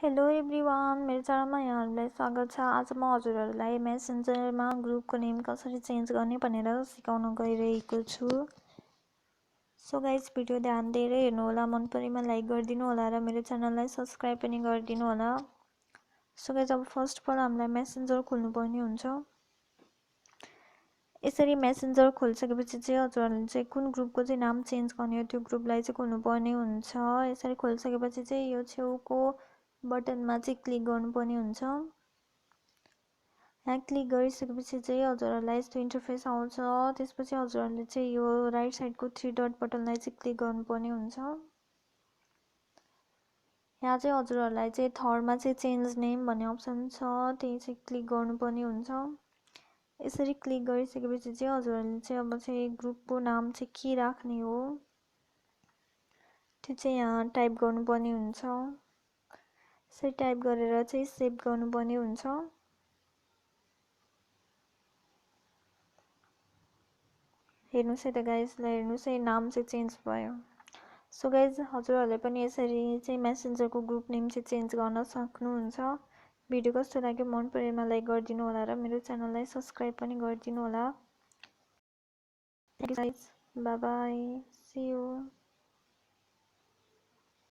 Hello everyone, मेरो च्यानलमा यहाँहरूलाई स्वागत छ। आज म हजुरहरूलाई मेसेन्जरमा ग्रुपको नेम कसरी चेन्ज गर्ने भनेर सिकाउन गइरहेको छु। सो गाइस, भिडियो ध्यान दिएर हेर्नु होला, मन परेमा लाइक गरिदिनु होला र मेरो च्यानललाई सब्स्क्राइब पनि गरिदिनु होला। सो गाइस, अब फर्स्ट अफ अल हामीलाई मेसेन्जर खोल्नुपर्ने हुन्छ। यसरी मेसेन्जर खोलिसकेपछि चाहिँ हजुरहरूले चाहिँ कुन ग्रुपको चाहिँ नाम चेन्ज गर्ने हो त्यो ग्रुपलाई चाहिँ खोल्नुपर्ने हुन्छ। यसरी खोलिसकेपछि चाहिँ यो छेउको बटनमा चाहिँ क्लिक गर्नुपर्ने हुन्छ। यहाँ क्लिक गरिसकेपछि चाहिँ हजुरहरूलाई यस्तो इन्टरफेस आउँछ। त्यसपछि हजुरहरूले चाहिँ यो राइट साइडको 3 डट बटनलाई चाहिँ क्लिक गर्नुपर्ने हुन्छ। यहाँ चाहिँ हजुरहरूलाई चाहिँ थर्डमा चाहिँ चेन्ज नेम भन्ने अप्सन छ, त्यही चाहिँ क्लिक गर्नुपर्ने हुन्छ। यसरी क्लिक गरिसकेपछि चाहिँ हजुरहरूले चाहिँ अब चाहिँ ग्रुपको नाम चाहिँ के राख्ने हो त्यो चाहिँ यहाँ टाइप गर्नुपर्ने हुन्छ। यसरी टाइप गरेर चाहिँ सेभ गर्नुपर्ने हुन्छ। हेर्नुहोस् है त गाइस, हेर्नुहोस् है, नाम चाहिँ चेन्ज भयो। सो गाइस, हजुरहरूले पनि यसरी चाहिँ मेसेन्जरको ग्रुप नेम चाहिँ चेन्ज गर्न सक्नुहुन्छ। भिडियो कस्तो लाग्यो मन परेमा लाइक गरिदिनु होला र मेरो च्यानललाई सब्स्क्राइब पनि गरिदिनु होला। Thank you guys, bye bye, see you.